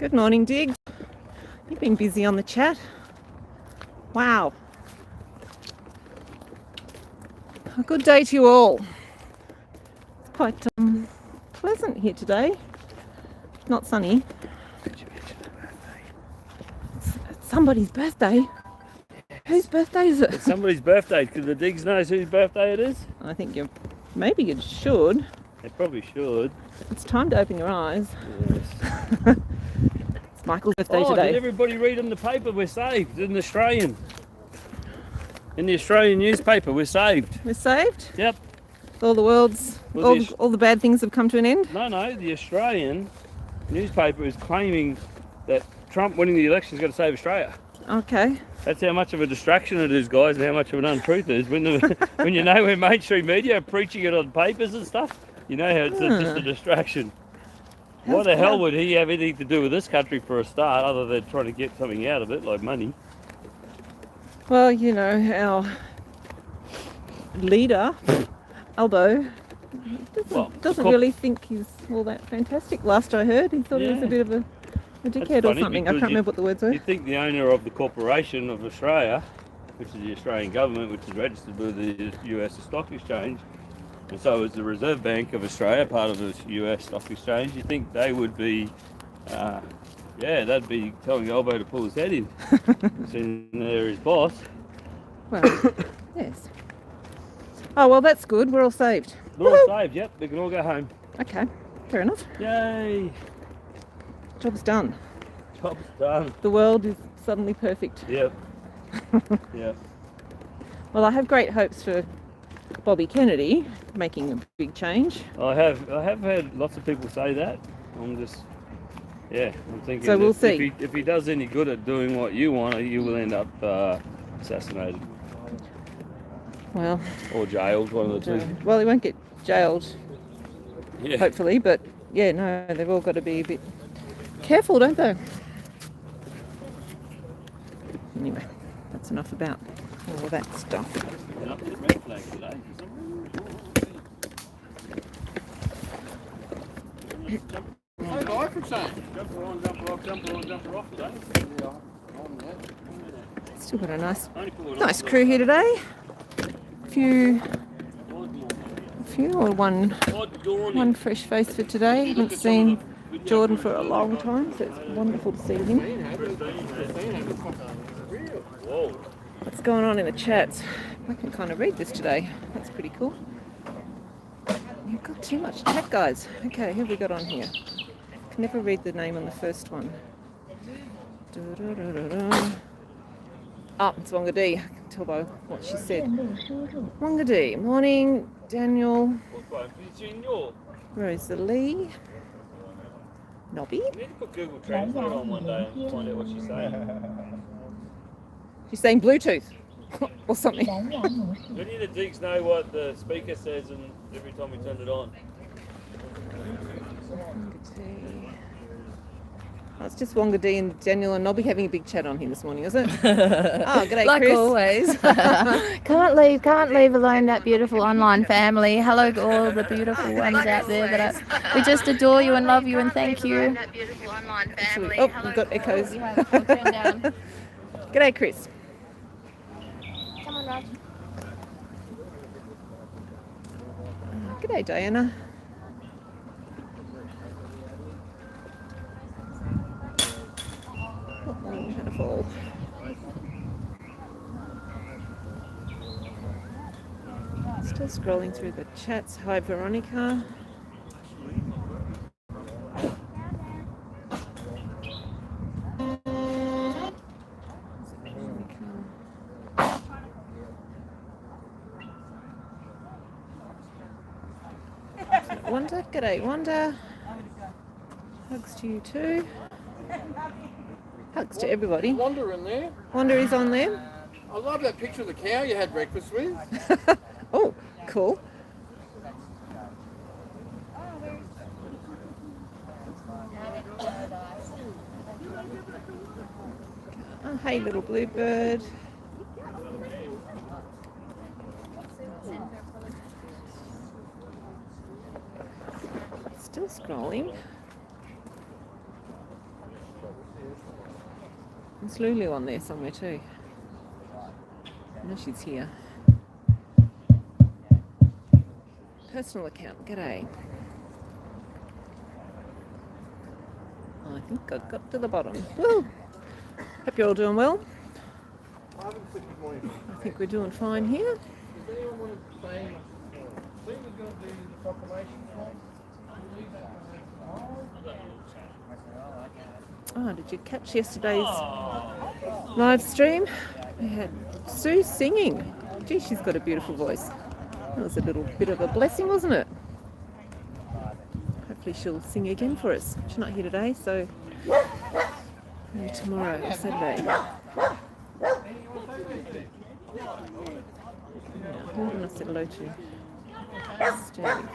Good morning, Diggs. You've been busy on the chat. Wow. A good day to you all. It's quite pleasant here today. Not sunny. It's somebody's birthday. Whose birthday is it? It's somebody's birthday. Could the Diggs knows whose birthday it is? I think maybe you should. They probably should. It's time to open your eyes. Yes. It's Michael's birthday today. Did everybody read in the paper? We're saved. In the Australian newspaper, we're saved. We're saved? Yep. All the bad things have come to an end? No, the Australian newspaper is claiming that Trump winning the election is going to save Australia. Okay. That's how much of a distraction it is, guys, and how much of an untruth it is. When you know when mainstream media are preaching it on papers and stuff, you know how it's just a distraction. Why the hell would he have anything to do with this country for a start, other than trying to get something out of it, like money? Well, you know, our leader, Albo, doesn't really think he's all that fantastic. Last I heard, he thought he was a bit of a dickhead or something. I can't remember what the words were. You think the owner of the corporation of Australia, which is the Australian government, which is registered with the US Stock Exchange, and so is the Reserve Bank of Australia, part of the US Stock Exchange, you think they would be, they'd be telling Albo to pull his head in, seeing they're his boss. Well, yes. Oh, well, that's good. We're all saved. We're all saved, yep. We can all go home. Okay, fair enough. Yay! Job's done. Job's done. The world is suddenly perfect. Yep. Yep. Well, I have great hopes for Bobby Kennedy making a big change. I have heard lots of people say that. I'm thinking. So we'll see. If he does any good at doing what you want, you will end up assassinated. Well. Or jailed, one of the two. Well, he won't get jailed. Yeah. Hopefully, but yeah, no, they've all got to be a bit careful, don't they? Anyway, that's enough about all of that stuff. Red flag today. Jumper on, jumper off today. Still got a nice crew here today. One fresh face for today. Haven't seen Jordan for a long time, so it's wonderful to see him. What's going on in the chats? I can kind of read this today. That's pretty cool. You've got too much chat, guys. Okay, who have we got on here? Can never read the name on the first one. It's Wangadi. I can tell by what she said. Wangadi. Morning, Daniel. Rosalie. Nobby. You need to put Google Translate on one day and find out what she's saying. She's saying Bluetooth or something. We need the Diggs know what the speaker says and every time we turn it on. Oh, it's just Wangadi and Daniel and Nobby having a big chat on here this morning, is it? Oh, g'day, like Chris. Always. Can't leave alone that beautiful online family. Hello to all the beautiful ones out there we just adore you and love you and thank you. Oh, we've got echoes. G'day, Chris. Come on, Raj. G'day, Diana. Had a fall. Still scrolling through the chats. Hi, Veronica. Wanda, g'day, Wanda. Hugs to you too. Hugs to everybody. Wanda in there. Wanda is on there. I love that picture of the cow you had breakfast with. Oh, cool. Oh, hey, little bluebird. Still scrolling. There's Lulu on there somewhere too. I know she's here. Personal account, g'day. I think I got to the bottom. Woo! Hope you're all doing well. I think we're doing fine here. Does anyone want to say Steve was going to do the proclamation tonight? Oh, did you catch yesterday's live stream? We had Sue singing. Gee, she's got a beautiful voice. That was a little bit of a blessing, wasn't it? Hopefully she'll sing again for us. She's not here today, so maybe tomorrow, Saturday. Who am I going to say hello to? Steve.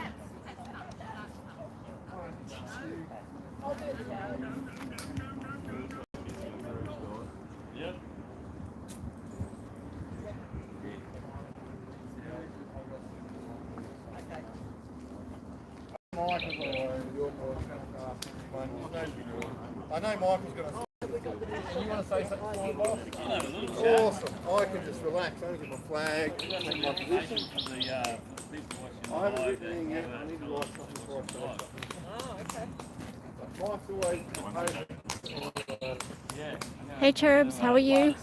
I know Michael's going to. You want to say something to my boss? Awesome. I can just relax. I only get my flag, take my position. I haven't written anything yet. I need to write something before I say something. Oh, okay. Hey Cherbs, how are you?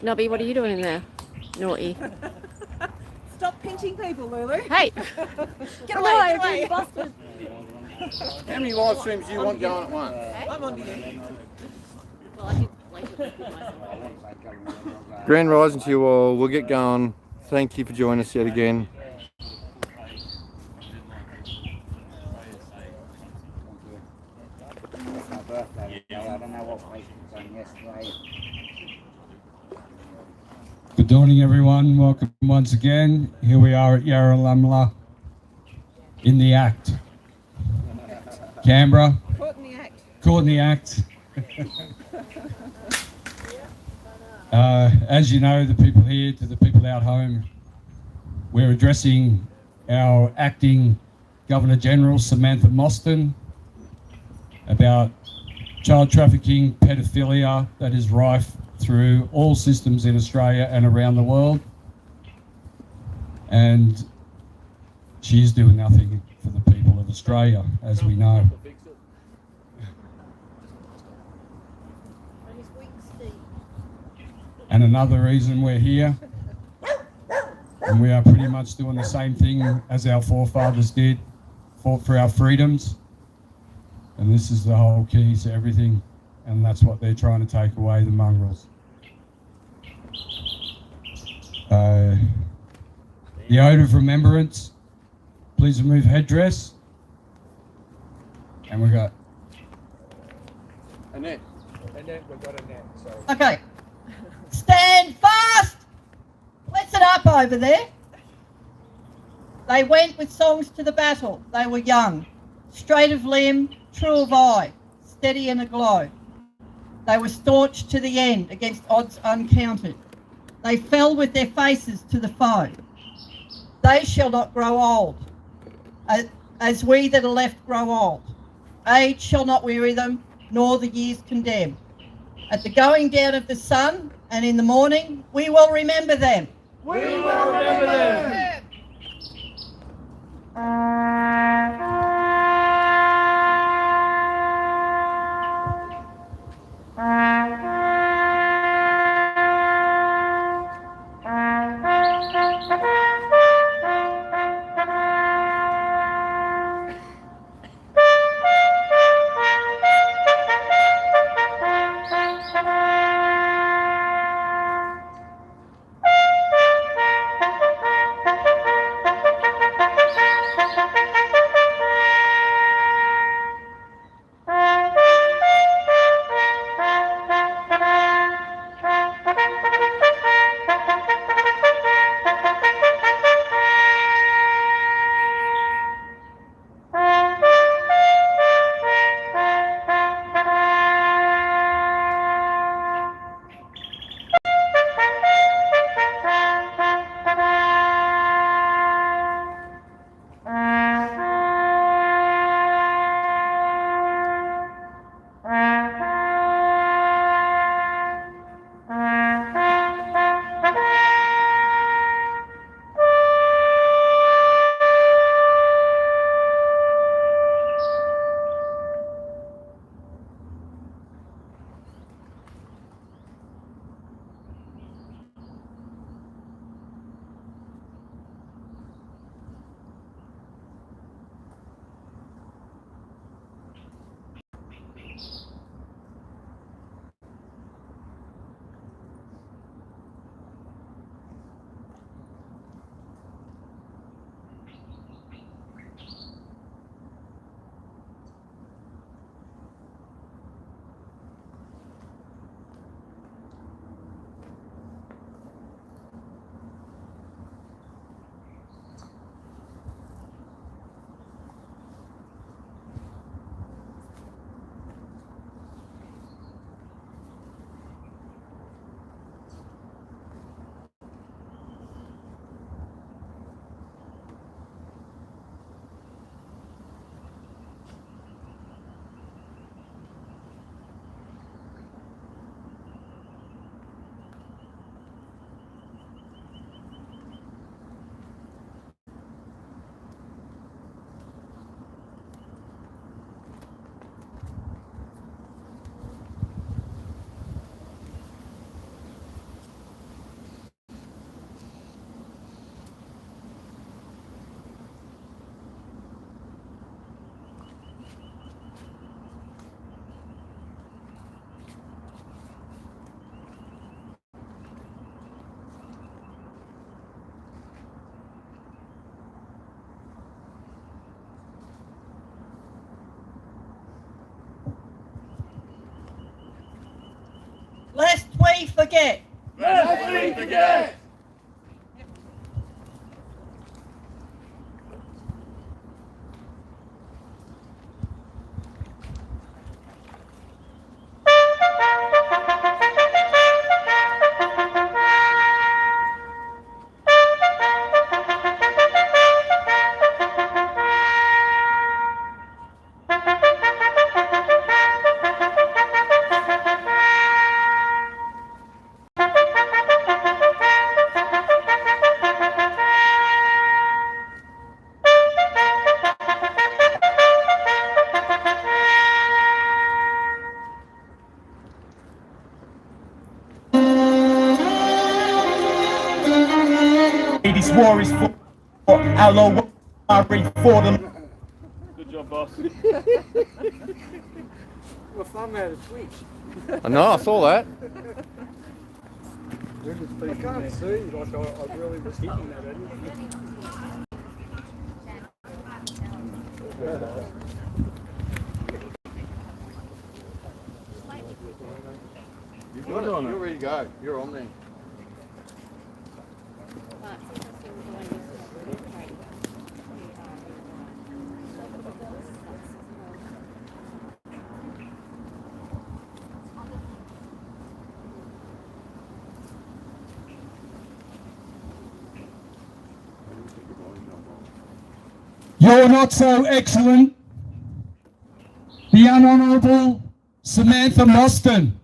Nobby, what are you doing in there? Naughty. Stop pinching people, Lulu. Hey! Get away, bastard! How many live streams do you want going at once? I'm on to you. Grand rising to you all. We'll get going. Thank you for joining us yet again. Good morning, everyone. Welcome once again. Here we are at Yarralummla in the act. Canberra. Caught in the act. Caught in the act. As you know, the people here, to the people out home, we're addressing our acting Governor General, Samantha Mostyn, about child trafficking, pedophilia that is rife through all systems in Australia and around the world. And she's doing nothing for the people of Australia, as we know. And another reason we're here, and we are pretty much doing the same thing as our forefathers did, fought for our freedoms. And this is the whole key to everything, and that's what they're trying to take away, the mongrels. The oath of remembrance, please remove headdress. And we got Annette. we've got Annette. Sorry. Okay. Stand fast! Listen up over there. They went with songs to the battle. They were young, straight of limb, true of eye, steady and aglow. They were staunch to the end against odds uncounted. They fell with their faces to the foe. They shall not grow old, as we that are left grow old. Age shall not weary them, nor the years condemn. At the going down of the sun and in the morning, we will remember them. We will remember them. we forget. Lest we forget. These war is for our worry for the Good job, boss. I know, I saw that. I can't see, like I really was hitting that at you. You're ready to go. You're on there. You're not so excellent. The Unhonourable Samantha Mostyn.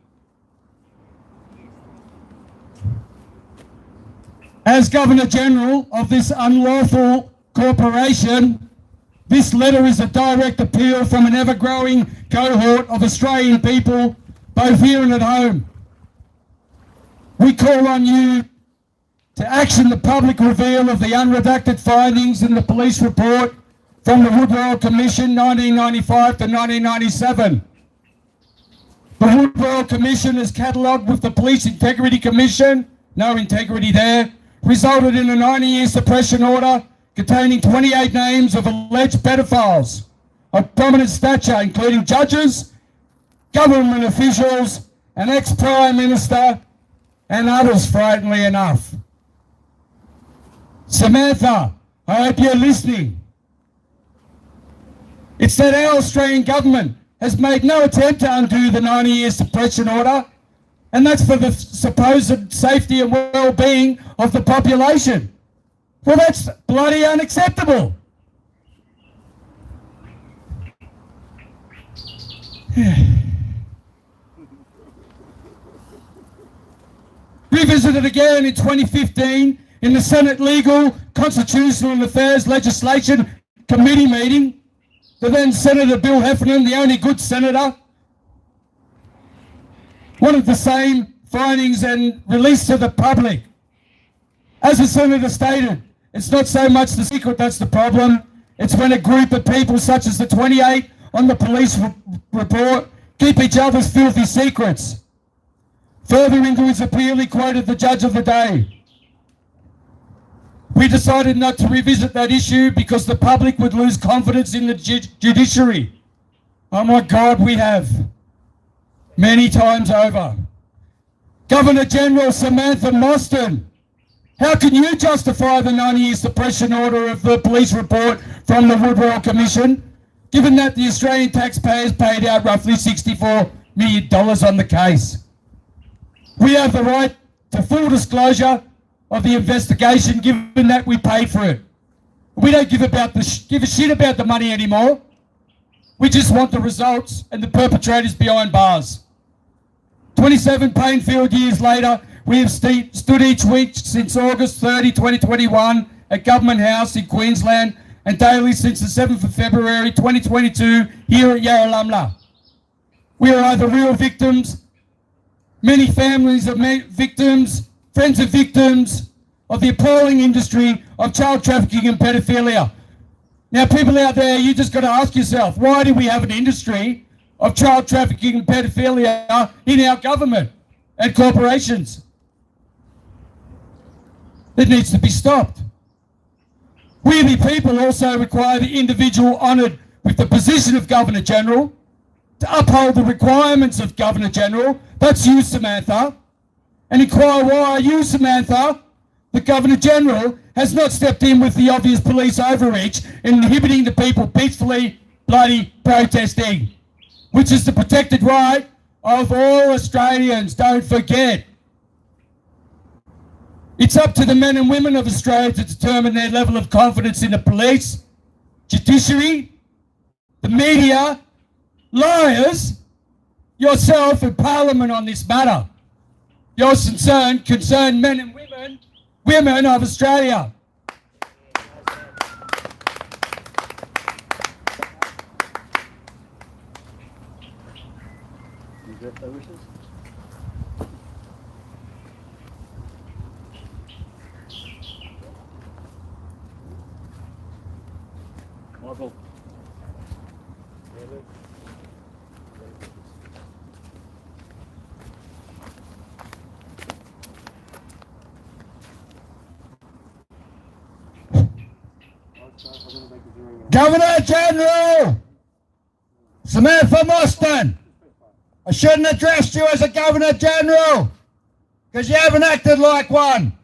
As Governor General of this unlawful corporation, this letter is a direct appeal from an ever-growing cohort of Australian people, both here and at home. We call on you to action the public reveal of the unredacted findings in the police report from the Woodwell Commission 1995 to 1997. The Woodwell Commission is catalogued with the Police Integrity Commission, no integrity there, resulted in a 90-year suppression order containing 28 names of alleged pedophiles of prominent stature, including judges, government officials, an ex-Prime Minister, and others, frighteningly enough. Samantha, I hope you're listening. It's that our Australian government has made no attempt to undo the 90-year suppression order, and that's for the supposed safety and well-being of the population. Well, that's bloody unacceptable. Revisited again in 2015 in the Senate Legal, Constitutional and Affairs Legislation Committee meeting. The then Senator Bill Heffernan, the only good senator, wanted the same findings and released to the public. As the senator stated, it's not so much the secret that's the problem, it's when a group of people such as the 28 on the police report keep each other's filthy secrets. Further into his appeal, he quoted the judge of the day. We decided not to revisit that issue because the public would lose confidence in the judiciary. Oh my God, we have. Many times over. Governor General Samantha Mostyn, how can you justify the 90-year suppression order of the police report from the Woodwell Commission, given that the Australian taxpayers paid out roughly $64 million on the case? We have the right to full disclosure of the investigation, given that we paid for it. We don't give a shit about the money anymore. We just want the results and the perpetrators behind bars. 27 pain-filled years later, we have stood each week since August 30, 2021 at Government House in Queensland, and daily since the 7th of February 2022 here at Yarralumla. We are either real victims, many families of victims, friends of victims of the appalling industry of child trafficking and pedophilia. Now, people out there, you just got to ask yourself, why do we have an industry of child trafficking and pedophilia in our government and corporations? It needs to be stopped. We, the people, also require the individual honoured with the position of Governor General to uphold the requirements of Governor General. That's you, Samantha. and inquire why you, Samantha, the Governor-General, has not stepped in with the obvious police overreach in inhibiting the people peacefully bloody protesting, which is the protected right of all Australians, don't forget. It's up to the men and women of Australia to determine their level of confidence in the police, judiciary, the media, liars, yourself and Parliament on this matter. Your concerned men and women of Australia. Michael. Governor-General Samantha Mostyn, I shouldn't have addressed you as a Governor-General because you haven't acted like one.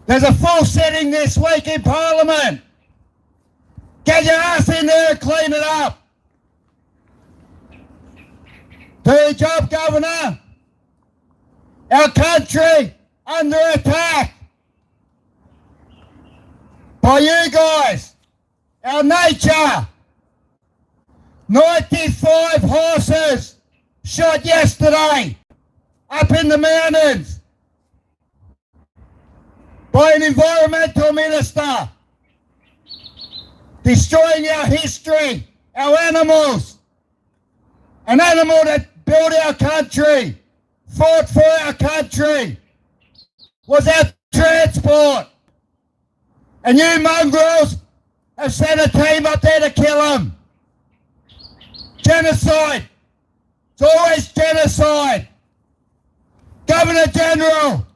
There's a full sitting this week in Parliament. Get your ass in there and clean it up. Do your job, Governor. Our country under attack by you guys. Our nature. 95 horses shot yesterday up in the mountains by an environmental minister, destroying our history, our animals. An animal that built our country, fought for our country, was our transport. And you mongrels have sent a team up there to kill him. Genocide. It's always genocide. Governor-General,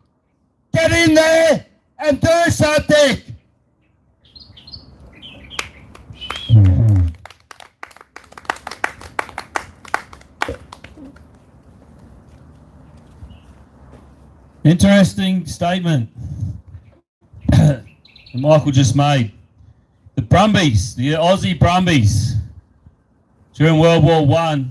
get in there and do something. Interesting statement that Michael just made. The Brumbies, the Aussie Brumbies, during World War I,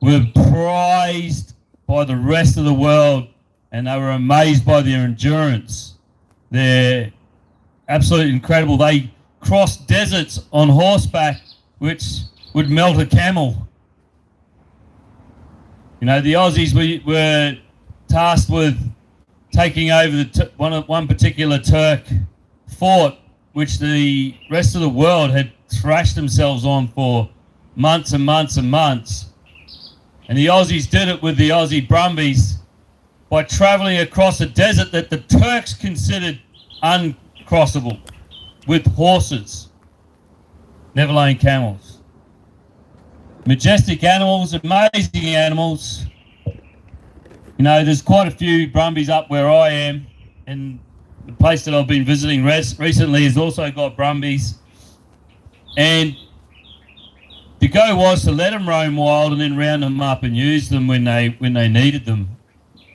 were prized by the rest of the world, and they were amazed by their endurance. They're absolutely incredible. They crossed deserts on horseback, which would melt a camel. You know, the Aussies were tasked with taking over one particular Turk fort, which the rest of the world had thrashed themselves on for months and months and months. And the Aussies did it with the Aussie Brumbies by travelling across a desert that the Turks considered uncrossable with horses, never alone camels. Majestic animals, amazing animals. You know, there's quite a few Brumbies up where I am, and the place that I've been visiting recently has also got Brumbies. And the go was to let them roam wild and then round them up and use them when they needed them.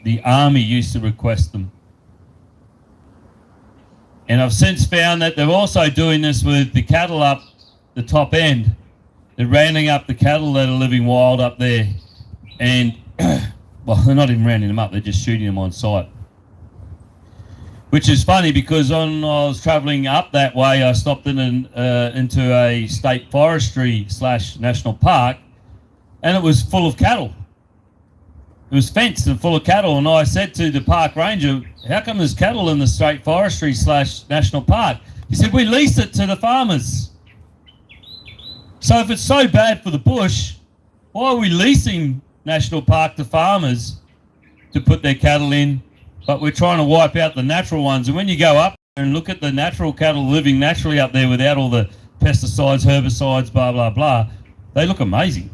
The army used to request them. And I've since found that they're also doing this with the cattle up the top end. They're rounding up the cattle that are living wild up there. And, well, they're not even rounding them up, they're just shooting them on sight. Which is funny because when I was travelling up that way, I stopped into a state forestry / national park, and it was full of cattle. It was fenced and full of cattle, and I said to the park ranger, how come there's cattle in the state forestry / national park? He said, we lease it to the farmers. So if it's so bad for the bush, why are we leasing national park to farmers to put their cattle in? But we're trying to wipe out the natural ones. And when you go up and look at the natural cattle living naturally up there without all the pesticides, herbicides, blah, blah, blah, they look amazing.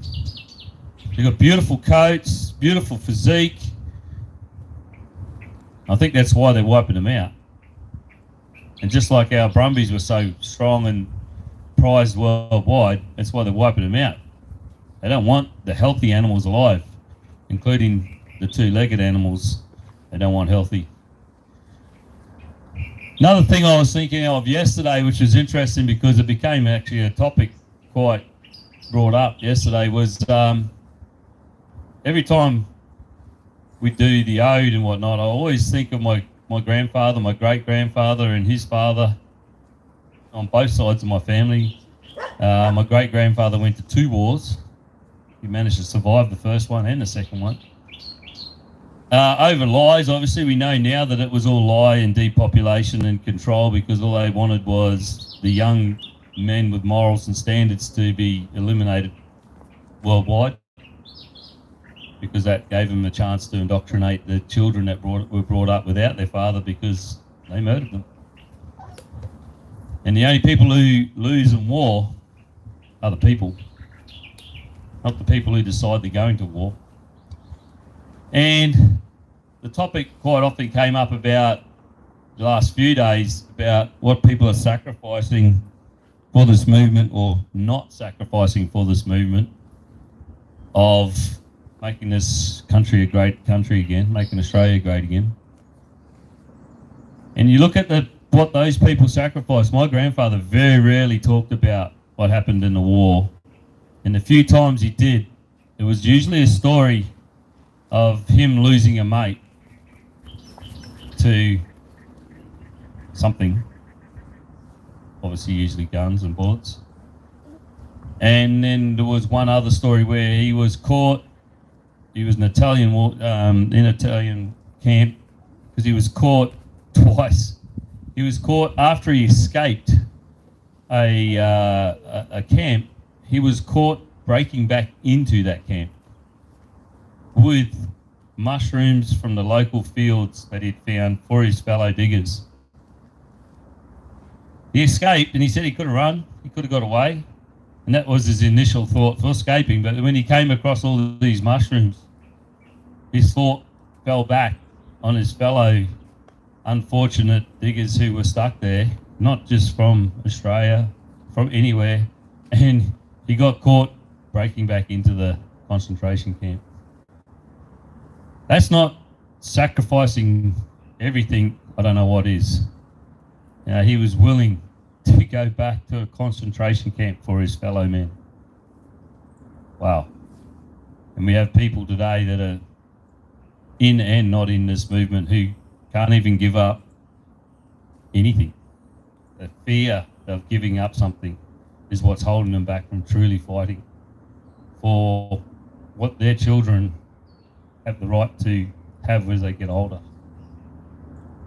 They've got beautiful coats, beautiful physique. I think that's why they're wiping them out. And just like our Brumbies were so strong and prized worldwide, that's why they're wiping them out. They don't want the healthy animals alive, including the two-legged animals they don't want healthy. Another thing I was thinking of yesterday, which was interesting because it became actually a topic quite brought up yesterday, was every time we do the ode and whatnot, I always think of my grandfather, my great-grandfather and his father on both sides of my family. My great-grandfather went to 2 wars. He managed to survive the first one and the second one. Over lies, obviously, we know now that it was all lie and depopulation and control, because all they wanted was the young men with morals and standards to be eliminated worldwide, because that gave them a chance to indoctrinate the children that were brought up without their father, because they murdered them. And the only people who lose in war are the people, not the people who decide they're going to war. And the topic quite often came up about the last few days about what people are sacrificing for this movement, or not sacrificing for this movement, of making this country a great country again, making Australia great again. And you look at what those people sacrificed. My grandfather very rarely talked about what happened in the war. And the few times he did, it was usually a story of him losing a mate to something, obviously usually guns and bullets. And then there was one other story where he was caught. He was in Italian camp, because he was caught twice. He was caught after he escaped a camp. He was caught breaking back into that camp with mushrooms from the local fields that he'd found for his fellow diggers. He escaped, and he said he could have run, he could have got away, and that was his initial thought for escaping. But when he came across all of these mushrooms, his thought fell back on his fellow unfortunate diggers who were stuck there, not just from Australia, from anywhere, and he got caught breaking back into the concentration camp. That's not sacrificing everything. I don't know what is. He was willing to go back to a concentration camp for his fellow men. Wow. And we have people today that are in and not in this movement who can't even give up anything. The fear of giving up something is what's holding them back from truly fighting for what their children have the right to have as they get older.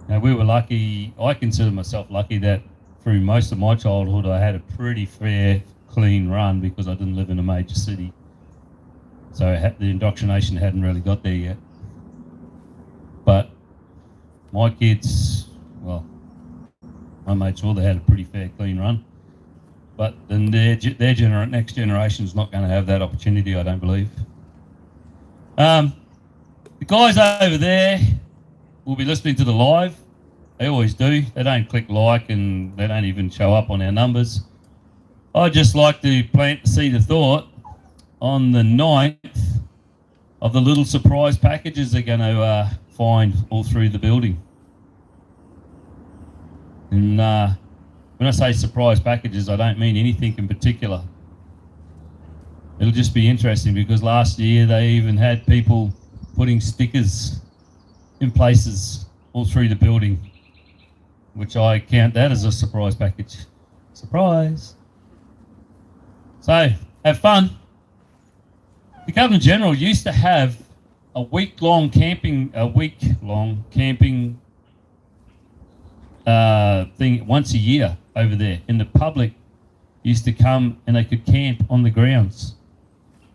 Now, we were lucky, I consider myself lucky, that through most of my childhood I had a pretty fair, clean run, because I didn't live in a major city. So the indoctrination hadn't really got there yet. But my kids, well, I made sure they had a pretty fair, clean run. But then their next generation's not going to have that opportunity, I don't believe. The guys over there will be listening to the live. They always do. They don't click like, and they don't even show up on our numbers. I'd just like to plant the seed of thought on the 9th of the little surprise packages they're going to find all through the building. And when I say surprise packages, I don't mean anything in particular. It'll just be interesting, because last year they even had people putting stickers in places all through the building, which I count that as a surprise package. Surprise! So, have fun. The Governor-General used to have a week-long camping thing once a year over there, and the public used to come and they could camp on the grounds.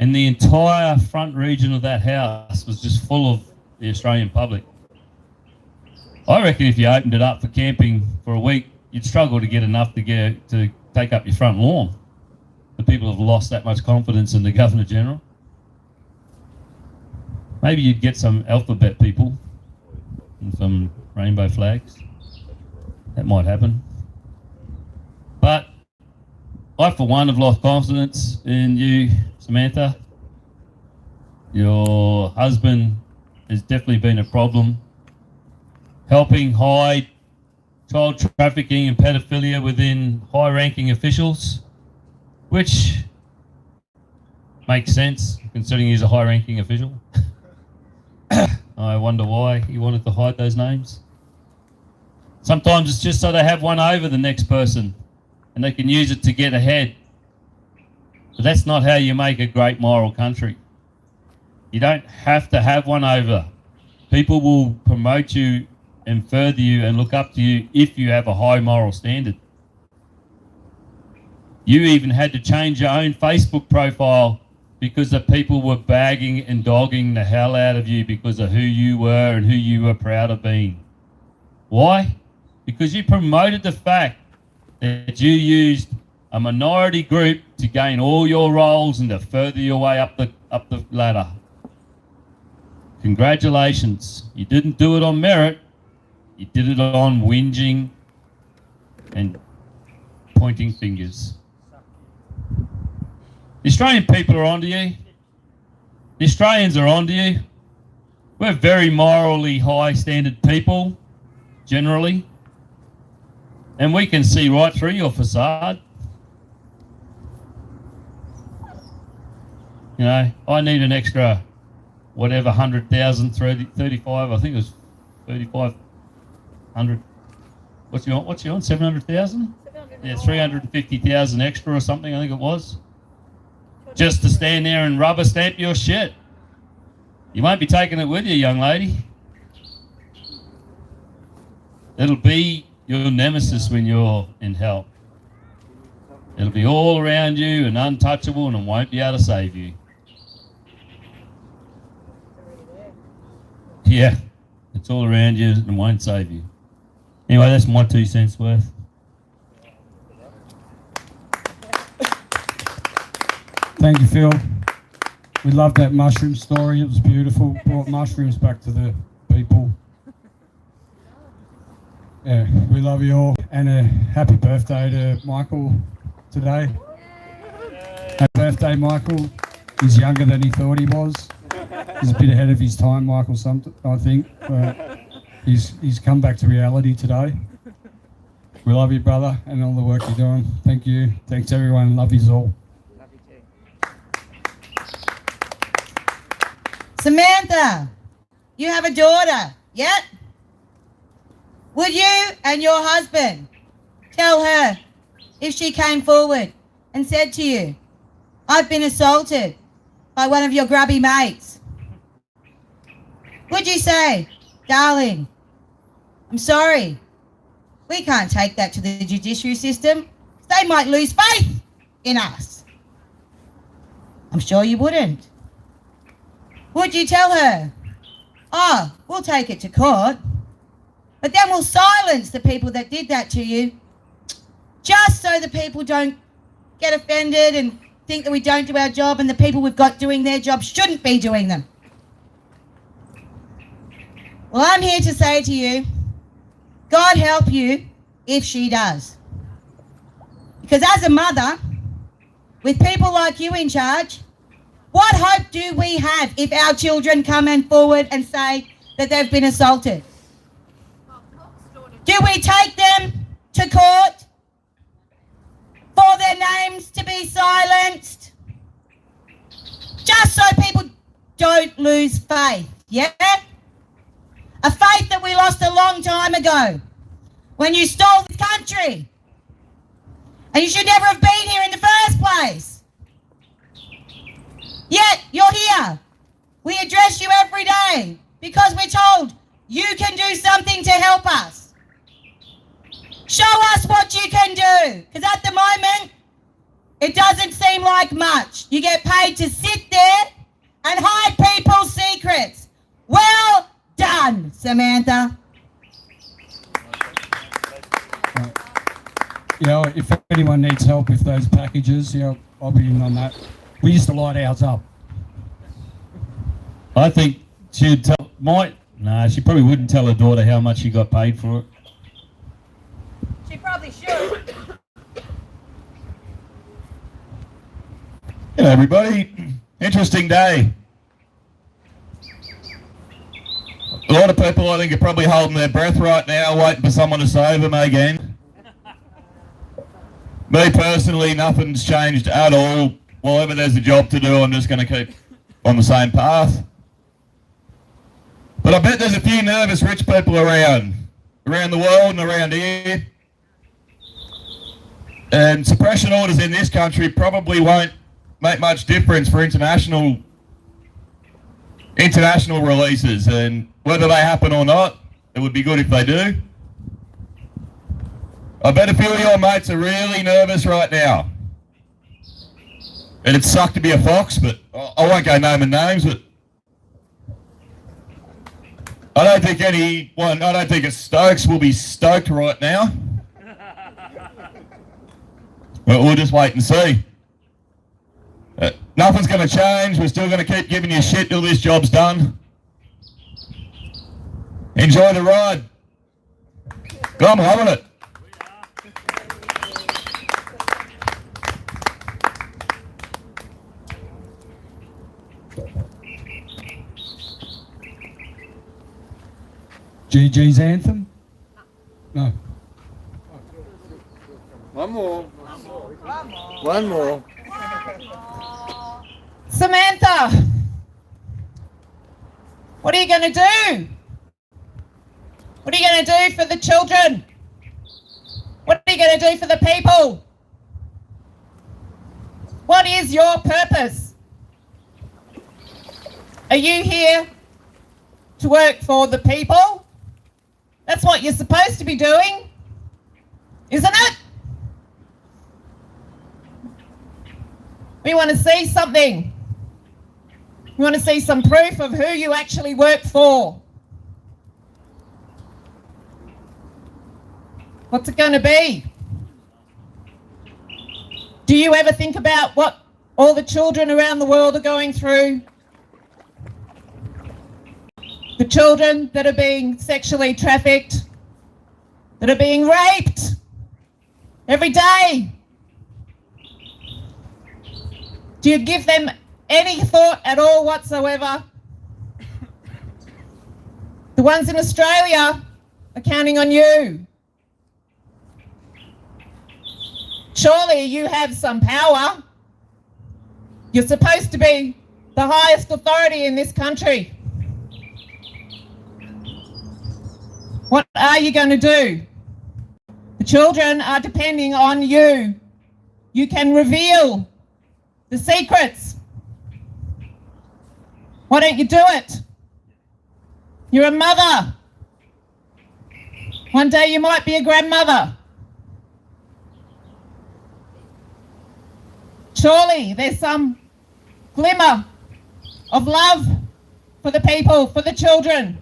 And the entire front region of that house was just full of the Australian public. I reckon if you opened it up for camping for a week, you'd struggle to get enough to take up your front lawn. The people have lost that much confidence in the Governor-General. Maybe you'd get some alphabet people and some rainbow flags. That might happen. But I, for one, have lost confidence in you, Samantha. Your husband has definitely been a problem. Helping hide child trafficking and pedophilia within high-ranking officials, which makes sense considering he's a high-ranking official. I wonder why he wanted to hide those names. Sometimes it's just so they have one over the next person and they can use it to get ahead. But that's not how you make a great moral country. You don't have to have one over. People will promote you and further you and look up to you if you have a high moral standard. You even had to change your own Facebook profile because the people were bagging and dogging the hell out of you because of who you were and who you were proud of being. Why? Because you promoted the fact that you used a minority group to gain all your roles and to further your way up the ladder. Congratulations. You didn't do it on merit. You did it on whinging and pointing fingers. The Australian people are onto you. The Australians are onto you. We're very morally high standard people, generally. And we can see right through your facade. You know, I need an extra, whatever, 100,000, 35, I think it was 3,500. What's you on, 700,000? Yeah, 350,000 extra or something, I think it was. Just to stand there and rubber stamp your shit. You won't be taking it with you, young lady. It'll be your nemesis when you're in hell. It'll be all around you and untouchable and it won't be able to save you. Yeah, it's all around you and won't save you. Anyway, that's my 2 cents worth. Thank you, Phil. We loved that mushroom story. It was beautiful. Brought mushrooms back to the people. Yeah, we love you all. And a happy birthday to Michael today. Happy birthday, Michael. He's younger than he thought he was. He's a bit ahead of his time, Michael, I think. But he's come back to reality today. We love you, brother, and all the work you're doing. Thank you. Thanks, everyone. Love you all. Samantha, you have a daughter, yet? Would you and your husband tell her if she came forward and said to you, I've been assaulted by one of your grubby mates? Would you say, darling, I'm sorry, we can't take that to the judiciary system. They might lose faith in us. I'm sure you wouldn't. Would you tell her, oh, we'll take it to court, but then we'll silence the people that did that to you, just so the people don't get offended and think that we don't do our job and the people we've got doing their job shouldn't be doing them? Well, I'm here to say to you, God help you if she does. Because as a mother, with people like you in charge, what hope do we have if our children come forward and say that they've been assaulted? Do we take them to court for their names to be silenced? Just so people don't lose faith, yeah? A faith that we lost a long time ago when you stole this country. And you should never have been here in the first place. Yet you're here. We address you every day because we're told you can do something to help us. Show us what you can do, because at the moment it doesn't seem like much. You get paid to sit there and hide people's secrets. Well done, Samantha. If anyone needs help with those packages, I'll be in on that. We used to light ours up. I think she'd tell, she probably wouldn't tell her daughter how much she got paid for it. She probably should. Hello, everybody. Interesting day. A lot of people, I think, are probably holding their breath right now, waiting for someone to save them again. Me personally, nothing's changed at all. Whenever there's a job to do, I'm just going to keep on the same path. But I bet there's a few nervous rich people around the world and around here. And suppression orders in this country probably won't make much difference for international releases, and whether they happen or not, it would be good if they do. I bet a few of your mates are really nervous right now. And it'd suck to be a fox, but I won't go naming names, but I don't think a Stokes will be stoked right now. But we'll just wait and see. Nothing's going to change. We're still going to keep giving you shit till this job's done. Enjoy the ride. I'm loving it. GG's anthem? No. One more. One more. Samantha, what are you going to do? What are you going to do for the children? What are you going to do for the people? What is your purpose? Are you here to work for the people? That's what you're supposed to be doing, isn't it? We want to see something. We want to see some proof of who you actually work for. What's it going to be? Do you ever think about what all the children around the world are going through? The children that are being sexually trafficked, that are being raped every day. Do you give them any thought at all whatsoever? The ones in Australia are counting on you. Surely you have some power. You're supposed to be the highest authority in this country. What are you going to do? The children are depending on you. You can reveal the secrets. Why don't you do it? You're a mother. One day you might be a grandmother. Surely there's some glimmer of love for the people, for the children.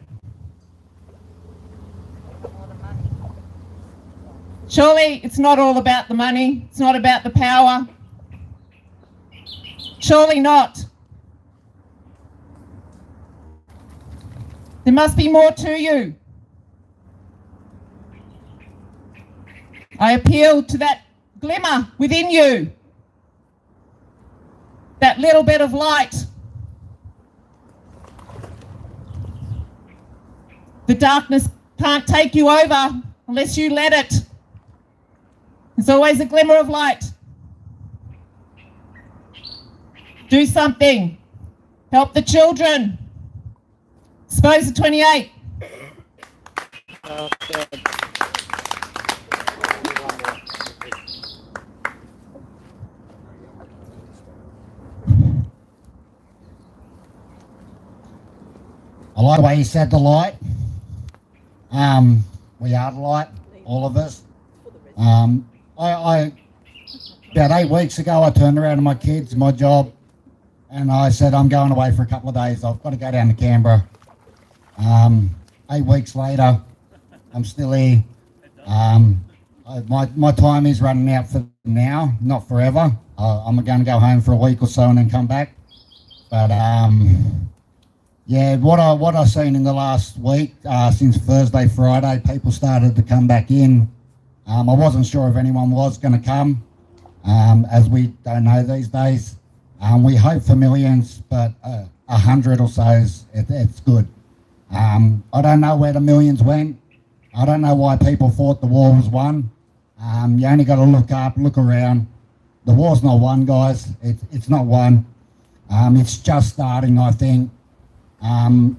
Surely it's not all about the money. It's not about the power. Surely not. There must be more to you. I appeal to that glimmer within you, that little bit of light. The darkness can't take you over unless you let it. There's always a glimmer of light. Do something. Help the children. Suppose the 28. I like the way you said the light. We are the light, all of us. I about 8 weeks ago, I turned around to my kids, my job, and I said, I'm going away for a couple of days. I've got to go down to Canberra. 8 weeks later, I'm still here. My time is running out for now, not forever. I'm going to go home for a week or so and then come back. But yeah, what I've seen in the last week, since Thursday, Friday, people started to come back in. I wasn't sure if anyone was going to come, as we don't know these days. We hope for millions, but 100 or so it's good. I don't know where the millions went. I don't know why people thought the war was won. You only got to look up, look around. The war's not won, guys. It's not won. It's just starting, I think. A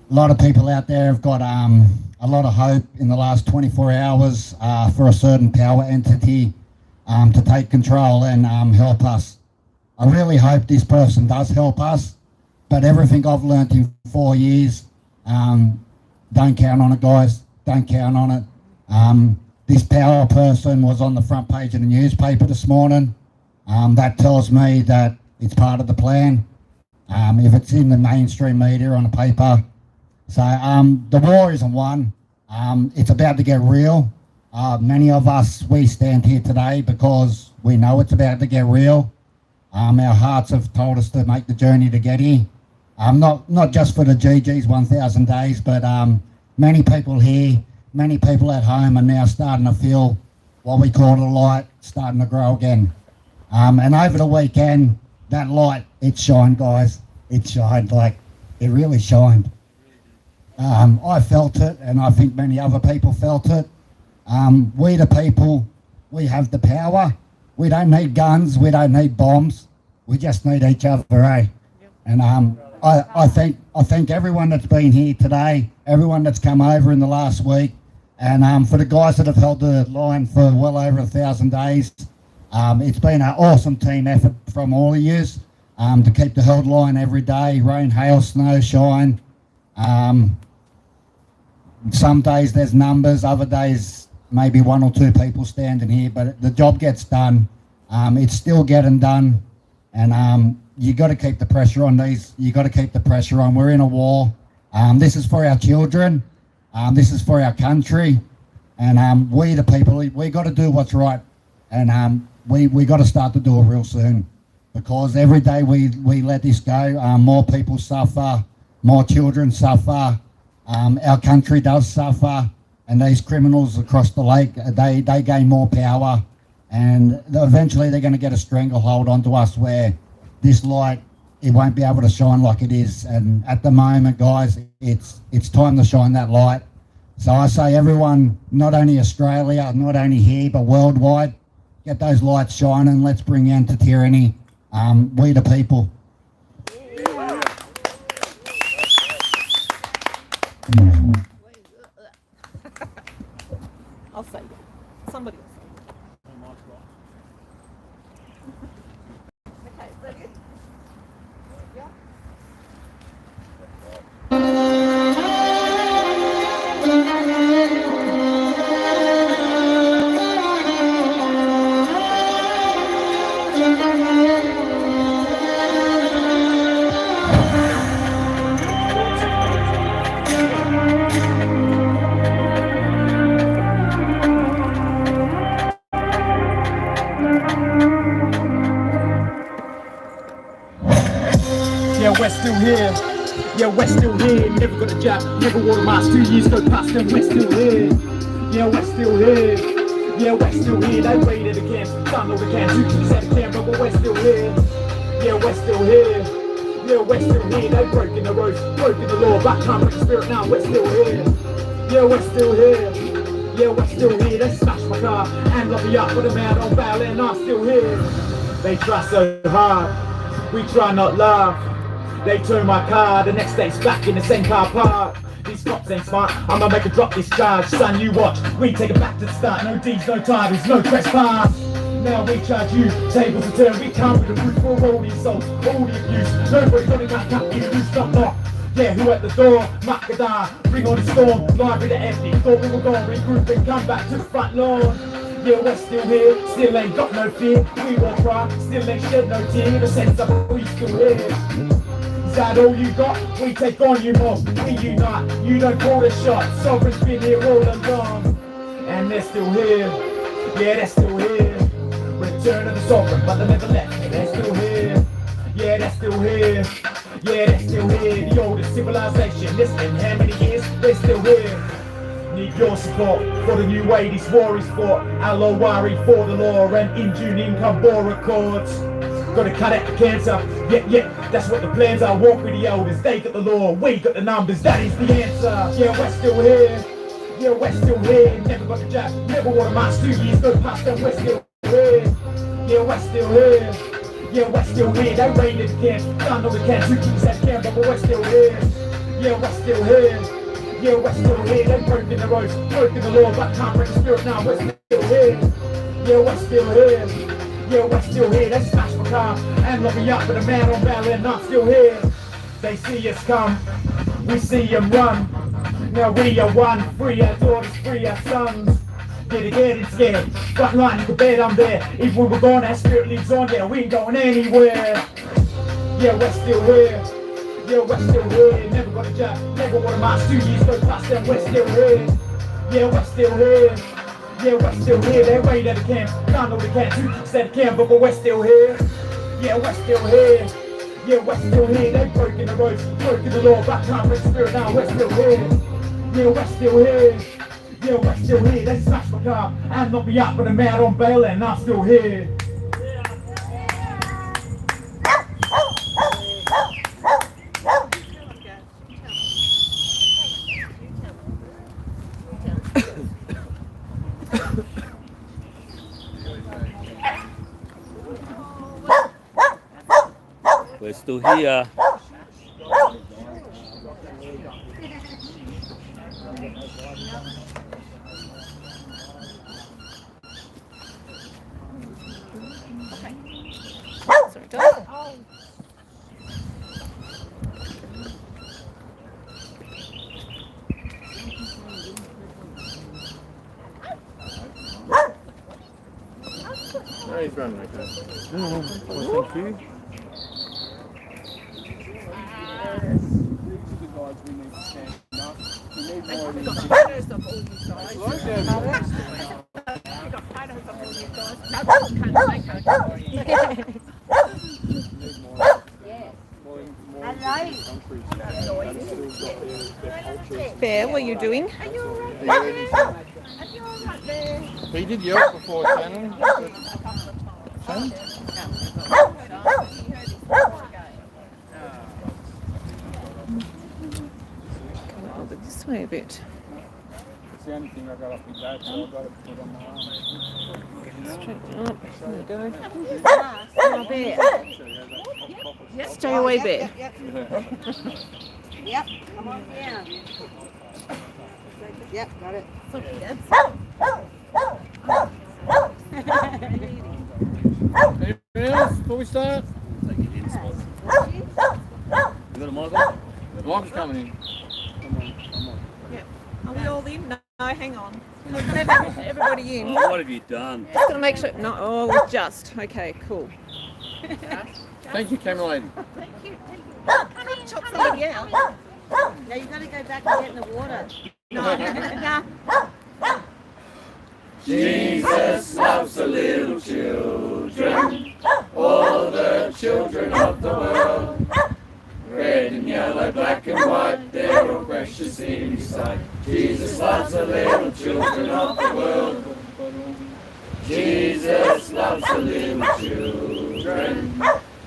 lot of people out there have got a lot of hope in the last 24 hours for a certain power entity to take control and help us. I really hope this person does help us, but everything I've learnt in 4 years, don't count on it, guys. Don't count on it. This power person was on the front page of the newspaper this morning. That tells me that it's part of the plan. If it's in the mainstream media on a paper. So the war isn't won. It's about to get real. Many of us, we stand here today because we know it's about to get real. Our hearts have told us to make the journey to get here. Not just for the GG's 1,000 days, but many people here, many people at home are now starting to feel what we call the light starting to grow again. And over the weekend, that light, it shined, guys. It shined, like, it really shined. I felt it, and I think many other people felt it. We the people, we have the power. We don't need guns, we don't need bombs. We just need each other, eh? And I thank everyone that's been here today, everyone that's come over in the last week, and for the guys that have held the line for well over 1,000 days. It's been an awesome team effort from all of you to keep the held line every day, rain, hail, snow, shine. Some days there's numbers, other days maybe 1 or 2 people standing here, but the job gets done. It's still getting done, and you got to keep the pressure on these. You got to keep the pressure on. We're in a war. This is for our children. This is for our country, and we the people, we got to do what's right, and we got to start to do it real soon, because every day we let this go, more people suffer, more children suffer. Our country does suffer, and these criminals across the lake, they gain more power, and eventually they're going to get a stranglehold onto us where this light, it won't be able to shine like it is. And at the moment, guys, it's time to shine that light. So I say everyone, not only Australia, not only here, but worldwide, get those lights shining. Let's bring end to tyranny. We the people. I'll say it. Somebody will say it. Okay, ready? Yeah. Yeah, we're still here. Yeah, we're still here. Never got a jab, never wore a mask. 2 years go past and we're still here. Yeah, we're still here. Yeah, we're still here. They raided the camps, done all the camps. You can set a camera, but we're still here. Yeah, we're still here. Yeah, we're still here. They broken the roads, broken the law, but can't break the spirit now. We're still here. Yeah, we're still here. Yeah, we're still here. They smashed my car and locked me up with a man on bail, and I'm still here. They try so hard, we try not laugh. They turn my car, the next day's back in the same car park. These cops ain't smart, I'ma make a drop this charge. Son, you watch, we take it back to the start. No deeds, no titles, no trespass. Now we charge you, tables are turned. We come with the proof for all the assaults, all the abuse. Nobody's running back up, you lose, stop knock. Yeah, who at the door? Makadar, bring on the storm. Library to empty, thought we were gone, regroup and come back to the front lawn. Yeah, we're still here, still ain't got no fear. We won't cry, still ain't shed no tear. The sense of we still here. Is that all you got? We take on you mob, we unite. You don't call the shots, sovereign's been here all along. And they're still here, yeah, they're still here. Return of the sovereign, but they never left. They're still here, yeah, they're still here. Yeah, they're still here, the oldest civilization. Listen, how many years? They're still here. Need your support for the new way this war is fought. Alawari for the law and in June income war accords. Gotta cut out the cancer. Yeah, that's what the plans are. Walk with the elders, they got the law, we got the numbers, that is the answer. Yeah, we're still here. Yeah, we're still here. Never got the job, never wore a mask. 2 years go past and we're still here. Yeah, we're still here. Yeah, we're still here. They raided the camp. None of the camp. 2 keys at camp, but we're still here. Yeah, we're still here. Yeah, we're still here. They broken the roads, broken the law, but can't break the spirit now. We're still here. Yeah, we're still here. Yeah, we're still here. They smash my car and lock me up with a man on bail, and I'm still here. They see us come, we see them run. Now we are one, free our daughters, free our sons. They're getting scared, front line, you can bet I'm there. Even when we're gone, our spirit lives on, yeah, we ain't going anywhere. Yeah, we're still here. Yeah, we're still here. Never got a job, never wore a mask. 2 years go past and we're still here. Yeah, we're still here. Yeah, we're still here. They raid at the camp, none of the camp. 2 kicks at the camp, but we're still here. Yeah, we're still here. Yeah, we're still here. They broken the roads, broken the law, but can't break the spirit now. We're still here. Yeah, we're still here. Yeah, we're still here. They smashed my car and knocked me up with a man on bail, and I'm still here. We're still here. Sorry, dog. No, he's running like that. Well, thank you. Bear, what are you doing? He did yelp before Shannon. Shannon? This way a bit. It's the only thing I got off my dad, so I got it put on my arm. Straighten up. There we go. Stay away, Bear. Yep, come on down. Yep, got it. Anything else before we start? You got a mic on? The mic's coming in. Are we all in? No, hang on. Everybody in. Oh, what have you done? Just gonna make sure. No, oh, we're just. Okay, cool. Thank you, camera lady. Chop somebody out. Now you've got to go back and get in the water. No. Jesus loves the little children, all the children of the world. Red and yellow, black and white, they're all precious in His sight. Jesus loves the little children of the world. Jesus loves the little children,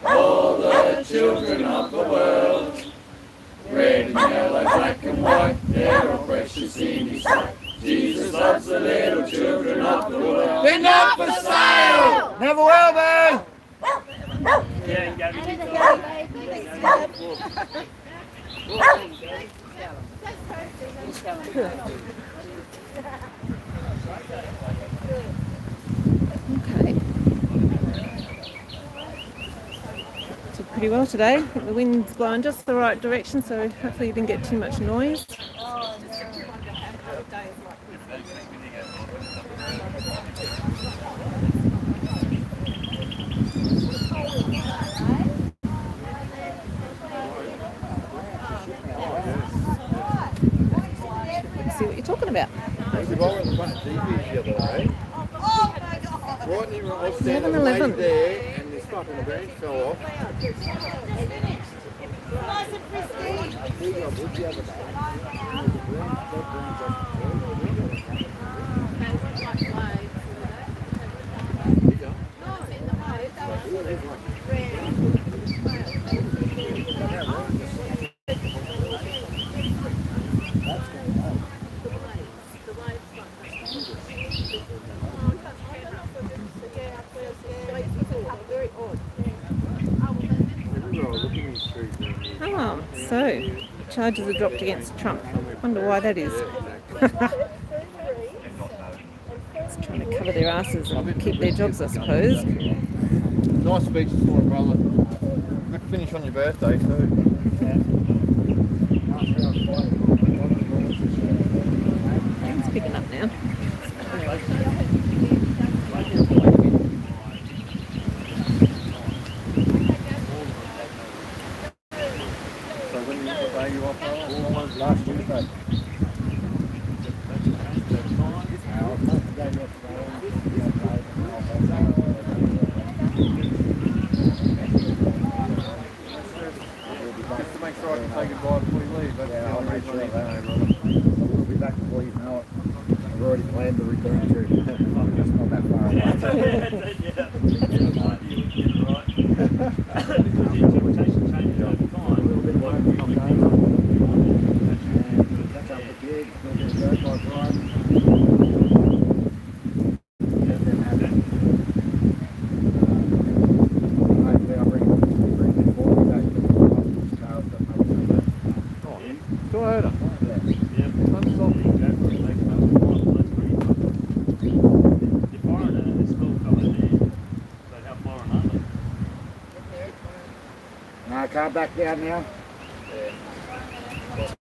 all the children of the world. Red and yellow, black and white, they're all precious in His sight. Jesus loves the little children of the world. They're not for sale! Never will be! Yeah, Okay. Did pretty well today. I think the wind's blowing just the right direction, so hopefully you didn't get too much noise. Let's see what you're talking about. Actually, while we're in front of TV the other day, right near I was standing 7-Eleven. there, and this fucking branch fell off. He got wood the other day. Oh, so charges are dropped against Trump. Wonder why that is. Just trying to cover their asses and keep their jobs, I suppose. Nice speech this morning, brother. Good finish on your birthday too. It's picking up now. So when you day you off, last Tuesday. Just to make sure I can say goodbye before you leave. But Yeah, I'll make sure of that. I will be back before you know it. I've already planned to return to. It's not that far away. Catch up with the kids, go get a dirt bike ride. Let them have it. Hopefully I'll bring it forward back to the Carl's got another one. Toyota. No, I can't back down now.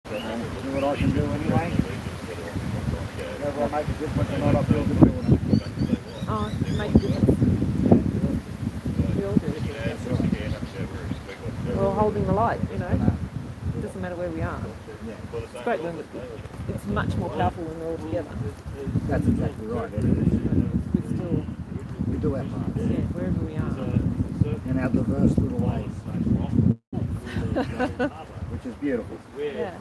See what I can do anyway. Whether I make a difference or not, I feel good doing it. Oh, make a difference. We all do. We're all holding the light, you know. It doesn't matter where we are. It's great when it's much more powerful when we're all together. That's exactly right. We still, We do our part yeah, wherever we are. in our diverse little ways, which is beautiful. Yeah.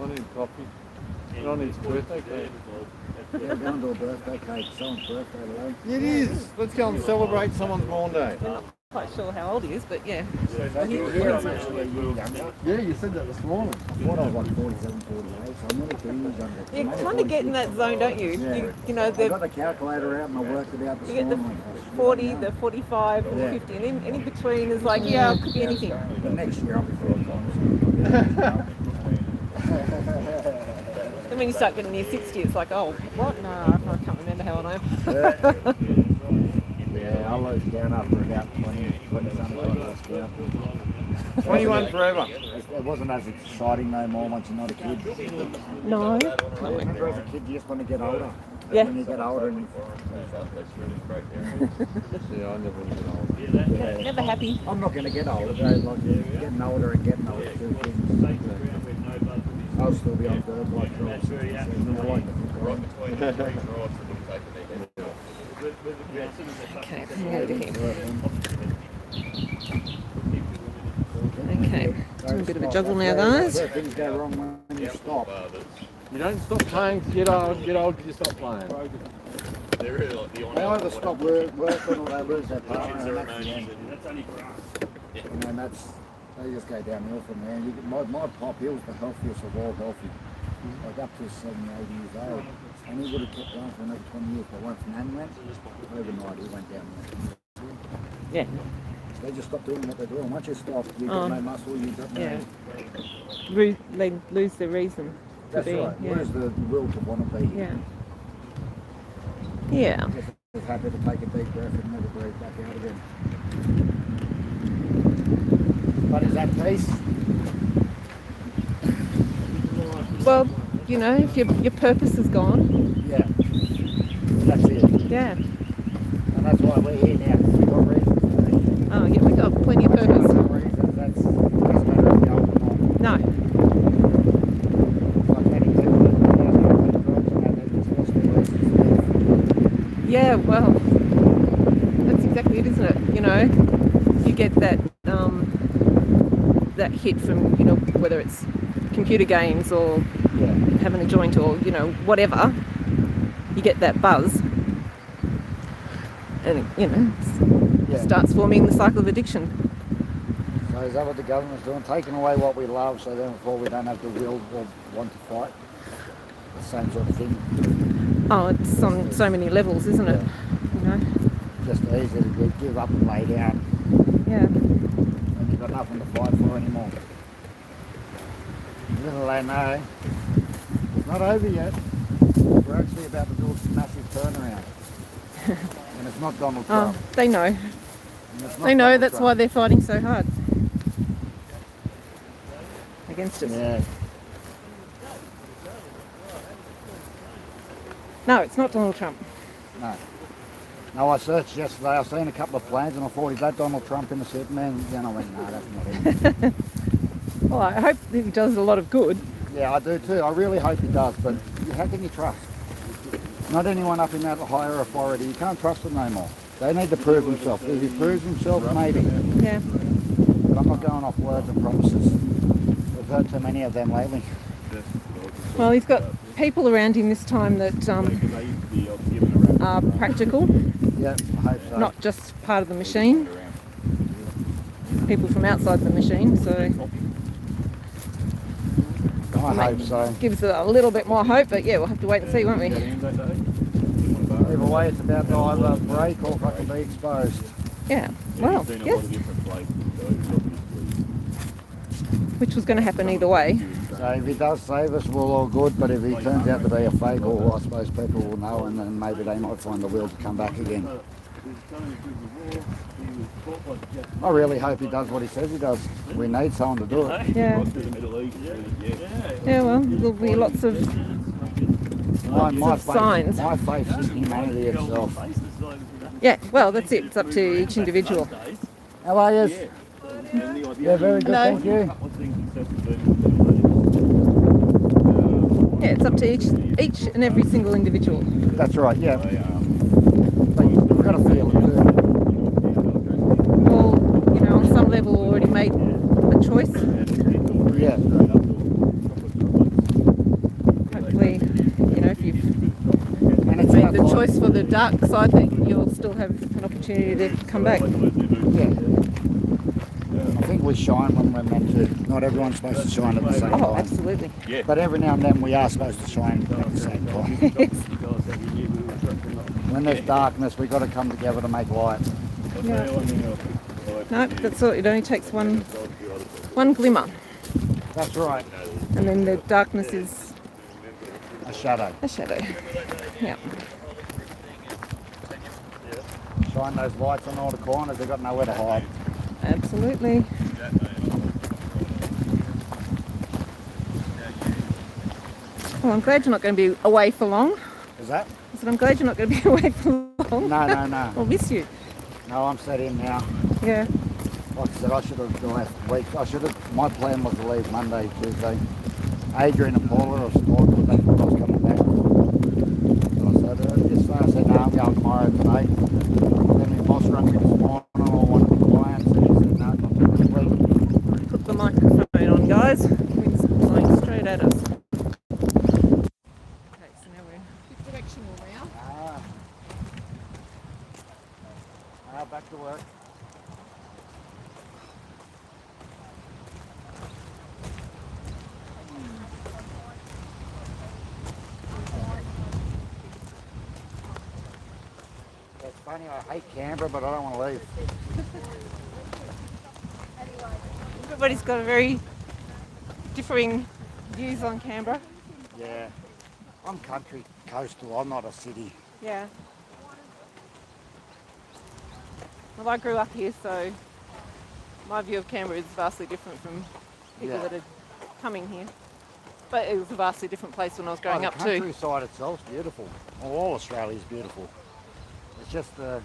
I need coffee. And I need some birthday cake. Yeah, going to a birthday cake, someone's birthday today. It is. Let's go and celebrate someone's born day. We're not quite sure how old he is, but yeah. You're actually a year younger. Yeah, you said that this morning. I thought I was like 47, 48, so I'm nearly 2 years younger. You kind of get in that zone, don't you? Yeah. You know, I got the, the calculator out and I worked it out this you get the morning. 40, the 45, and the Yeah. 50, and in between is like, yeah, it could be anything. But next year I'll be 45. And when you start getting near 60, it's like, oh, what? No, I can't remember how old I am. Yeah, I'll lose down after about 20 something. 21 forever. It wasn't as exciting no more once you're not a kid. No. Remember as a kid you just want to get older. Yeah. When you get older and Yeah, I never get old. yeah. Never happy. I'm not going to get older though, like getting older and getting older two things. I'll still be on third bike rides. I like to think Okay, hang over here. Okay, doing a bit of a juggle now, guys. Things go wrong when you stop. You don't stop playing to get old you stop playing. They either stop working or they lose their partner and that's the end. And that's, they just go downhill from there. My pop, he was the healthiest of all healthy. Like up to 70, 80 years old. And he would have kept going for another 20 years, but once Nan went, overnight he went down there. Yeah. They just stop doing what they're doing. Once you stop, you've got no muscle, you've got no... Yeah. They lose their reason to That's be. right. Yeah. Where's the will to want to be? Yeah. Yeah. Just happy to take a deep breath and never breathe back out again. But is that peace? Well, you know, if your purpose is gone. Yeah. That's it. Yeah. And that's why we're here now. We've got reasons to be here. Oh, yeah, we got plenty of purpose. Some reasons, that's not really the old one. No. Like many people that go down there and drugs and they just lost their reasons to live. Yeah, well, that's exactly it, isn't it? You know, you get that that hit from, you know, whether it's computer games or having a joint or, you know, whatever. You get that buzz, and you know, Yeah. starts forming the cycle of addiction. So is that what the government's doing? Taking away what we love, so therefore we don't have the will or want to fight? The same sort of thing. Oh, it's on so many levels, isn't it? You know? Just easy to give up and lay down. Yeah. And you've got nothing to fight for anymore. Little they know, it's not over yet. We're actually about to do a massive turnaround. And it's not Donald Trump. Oh, they know. And it's not They know Donald that's Trump. why they're fighting so hard against us. Yeah. No, it's not Donald Trump. No. No, I searched yesterday. I seen a couple of planes and I thought, is that Donald Trump in the Superman? Then I went, no, that's not him. Well, I hope that he does a lot of good. Yeah, I do too. I really hope he does, but how can you trust? Not anyone up in that higher authority. You can't trust them no more. They need to prove themselves. If he proves himself, maybe. Yeah. But I'm not going off words and promises. We've heard too many of them lately. Well, he's got people around him this time that are practical, Yeah, I hope so. not just part of the machine. People from outside the machine, so I hope so. gives it a little bit more hope. But yeah, we'll have to wait and see, won't we? Either way, it's about to either break or fucking be exposed. Yeah. Well, yes. Which was going to happen either way. So if he does save us, we're all good, but if he turns out to be a fake, well, I suppose people will know, and then maybe they might find the will to come back again. I really hope he does what he says he does. We need someone to do it. Yeah. Yeah, well, there'll be lots of signs. My faith's in humanity itself. Yeah, well, that's it. It's up to each individual. How are you? Yeah, very good, Hello. thank you. Yeah, it's up to each and every single individual. That's right, yeah. But you've got to feel it too. Well, you know, on some level already made a choice. Yeah. Hopefully, you know, if you've And it's made the not choice for the dark side, that you'll still have an opportunity to come back. Yeah. I think we shine when we're meant to. Not everyone's supposed to shine at the same Oh, time. absolutely. But every now and then we are supposed to shine at the same time. When there's darkness, we've got to come together to make light. Yeah. No, that's all. It only takes one glimmer, That's right. and then the darkness is A shadow. a shadow. Yeah. Shine those lights on all the corners, they've got nowhere to hide. Absolutely. Well, I'm glad you're not going to be away for long. Is that? I said, I'm glad you're not going to be away for long. No, no, no. I'll miss you. No, I'm set in now. Yeah. Like I said, I should have left week. My plan was to leave Monday, Tuesday. Adrian and Paula have supported me. They thought I was coming back. So I said, no, I'm going tomorrow today. Then my boss rang me this morning and all one of the clients and he said, no, not till next week. Put the microphone on, guys. It's blowing straight at us. Okay, so now we're in which direction now? Back to work. It's funny, I hate Canberra, but I don't want to leave. Everybody's got a very differing views on Canberra. Yeah. I'm country, coastal, I'm not a city. Yeah. Well, I grew up here, so my view of Canberra is vastly different from people Yeah. that are coming here. But it was a vastly different place when I was growing up the too. countryside itself's beautiful. Well, all Australia's beautiful. It's just the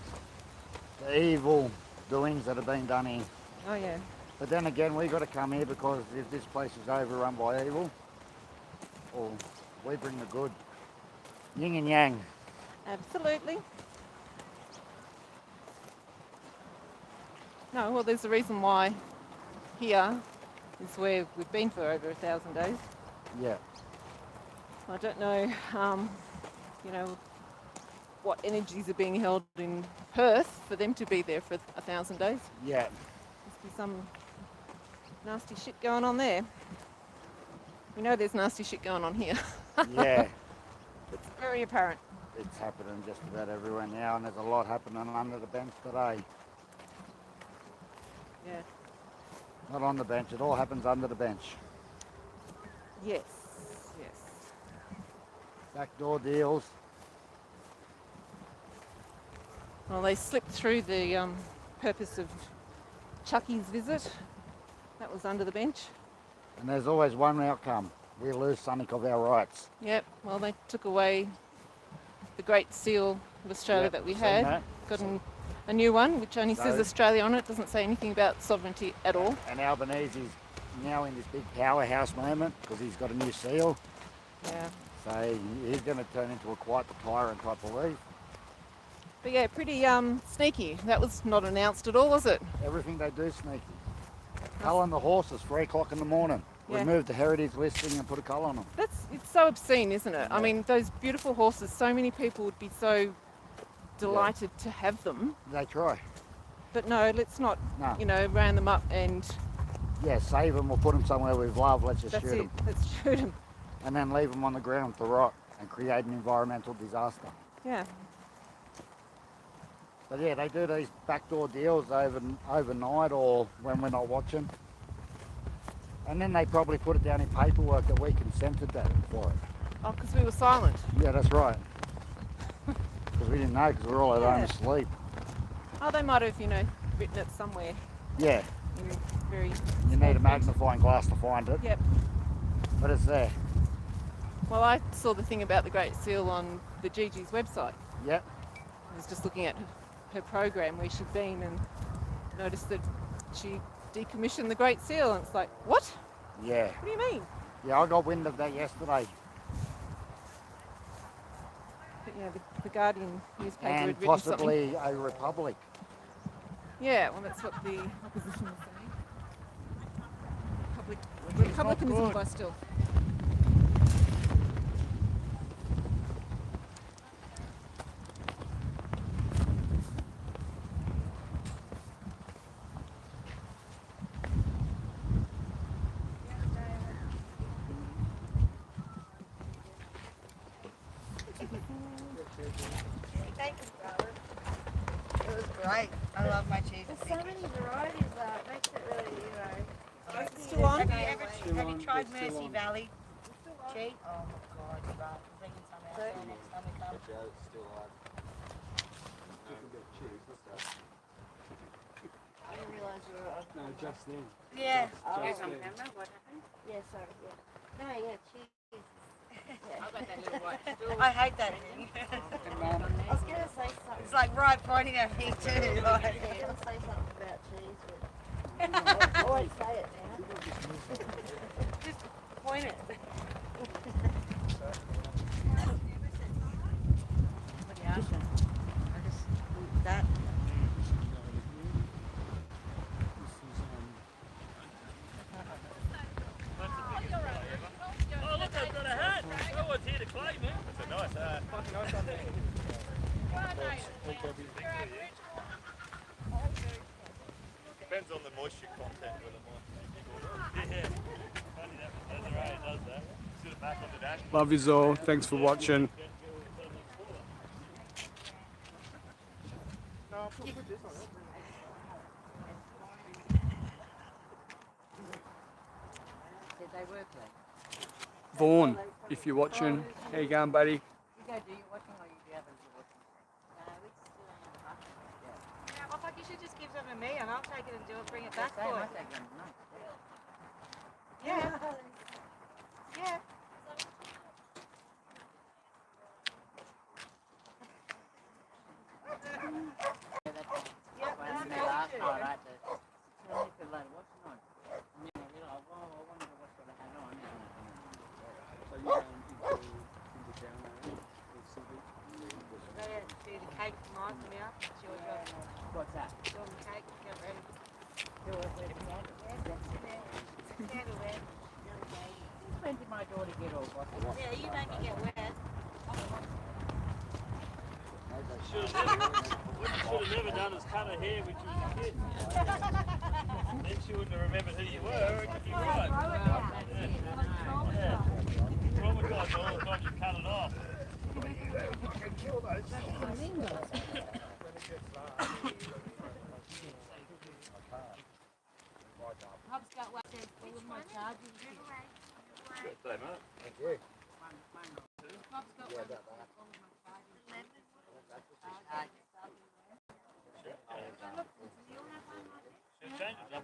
evil doings that have been done here. Oh yeah. But then again, we've got to come here because if this place is overrun by evil, or we bring the good. Yin and yang. Absolutely. No, well, there's a reason why here is where we've been for over 1,000 days. Yeah. I don't know, you know, what energies are being held in Perth for them to be there for 1,000 days. Yeah. Must be some nasty shit going on there. We know there's nasty shit going on here. Yeah. It's very apparent. It's happening just about everywhere now, and there's a lot happening under the bench today. Yeah. Not on the bench, it all happens under the bench. Yes. Backdoor deals. Well, they slipped through the purpose of Chucky's visit. That was under the bench. And there's always one outcome. We lose something of our rights. Yep. Well, they took away the Great Seal of Australia that we had. That. Got a new one, which only says So- Australia on it. Doesn't say anything about sovereignty at all. And Albanese's now in this big powerhouse moment because he's got a new seal. Yeah. So he's going to turn into quite the tyrant type of leaf. But yeah, pretty sneaky. That was not announced at all, was it? Everything they do sneaky. Culling the horses 3 o'clock in the morning. Yeah. Remove the heritage listing and put a colour on them. It's so obscene, isn't it? I mean, those beautiful horses, so many people would be so delighted to have them. They try. But no, let's not, No. round them up and Yeah, save them or put them somewhere with love. Let's just that's shoot it. them. Let's shoot them. And then leave them on the ground to rot and create an environmental disaster. Yeah. But yeah, they do these backdoor deals overnight or when we're not watching. And then they probably put it down in paperwork that we consented for it. Oh, because we were silent. Yeah, that's right. Because we didn't know because we were all at home asleep. Oh, they might have, written it somewhere. Yeah, In very you need a magnifying glass to find it. Yep. But it's there. Well, I saw the thing about the Great Seal on the Gigi's website. Yep. I was just looking at her program where she'd been and noticed that she decommissioned the Great Seal, and it's like, what? Yeah. What do you mean? Yeah, I got wind of that yesterday. But yeah, the Guardian newspaper had And written possibly something. a republic. Yeah, well, that's what the opposition was saying. Republicanism by still. Thank you, brother. It was great. I love my cheese. There's so many varieties though. It makes it really, Still on? Have you tried Mercy Valley cheese? Oh my God, you're right. I'm bringing some out there next time we come. I didn't realise you were on. No, just then. Yeah. Oh, you're on camera? What happened? Yeah, sorry. Yeah. No, yeah, cheese. I got that little white stool. I hate that thing. I was gonna say something. It's like right pointing at me too. I was Like. gonna say something about cheese, but I won't say it now. Just point it. What the ocean? I just that. Oh, look, I've got a hat. No one's here to claim it. That's a nice hat. Depends on the moisture content with the Yeah. That's right, it does that. Sit it back on the dash. Love yous all. Thanks for watching. Did they work there? Vaughn, if you're watching, how you going, buddy? You go do your watching or you the others are watching? No, we just do it in the park. Yeah, I thought you should just give them to me and I'll take it and do it, bring it back for you. Yeah. Yeah. Do the cake tomorrow for me up. It's your job. What's that? Do the cake, get ready. Do it with the candle. Candle there. When did my daughter get all wet? Yeah, you make me get wet. No should have never done is cut her hair when she was a kid. Then she wouldn't have remembered who you were. You're right. Yeah. Traumatised all the time you cut it off. Say, mate. Thank you. Should change it up.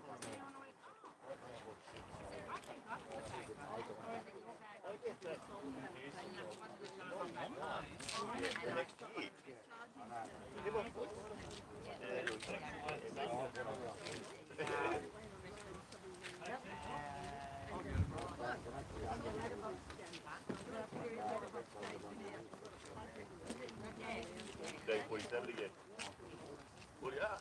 Day 47 again. What do you have?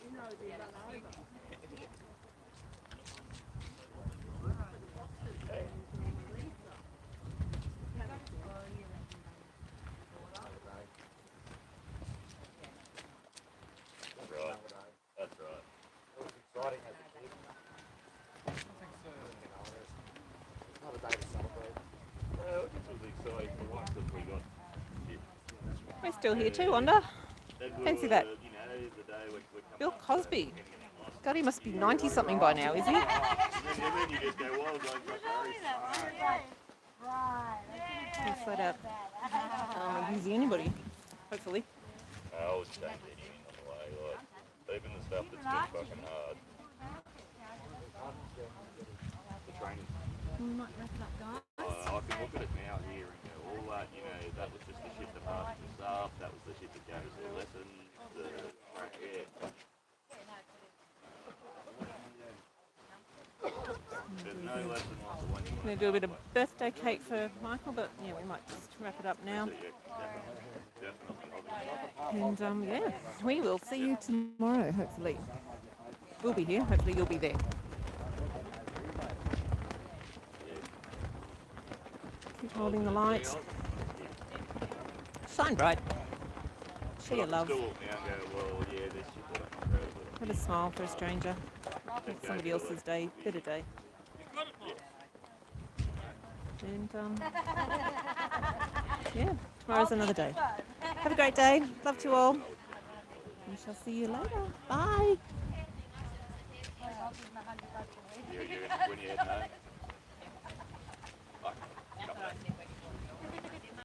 Right. That's right. It was exciting as a kid. Not a day to celebrate. It was exciting for once that we got it. We're still here too, Wanda. Fancy that. You know, the day we Bill Cosby. God, he must be 90 something by now, is he? and then you just go, well, going across Harry's. He'll flat out abusing anybody, hopefully. I always change anything on the way, like, even the stuff that's just fucking hard. The training. I can look at it now here and go, all that, you know, that was just the shit that passed us up, that was the shit that gave us the lessons, yeah. There's no lesson like the one you I'm going to do a bit of birthday cake for Michael, but yeah, we might just wrap it up now. And yeah, we will see you tomorrow, hopefully. We'll be here, hopefully you'll be there. Keep holding the light. Shine bright. Share your love. Have a smile for a stranger. Make somebody else's day, better day. And yeah, tomorrow's another day. Have a great day. Love to you all. We shall see you later. Bye. When you head home.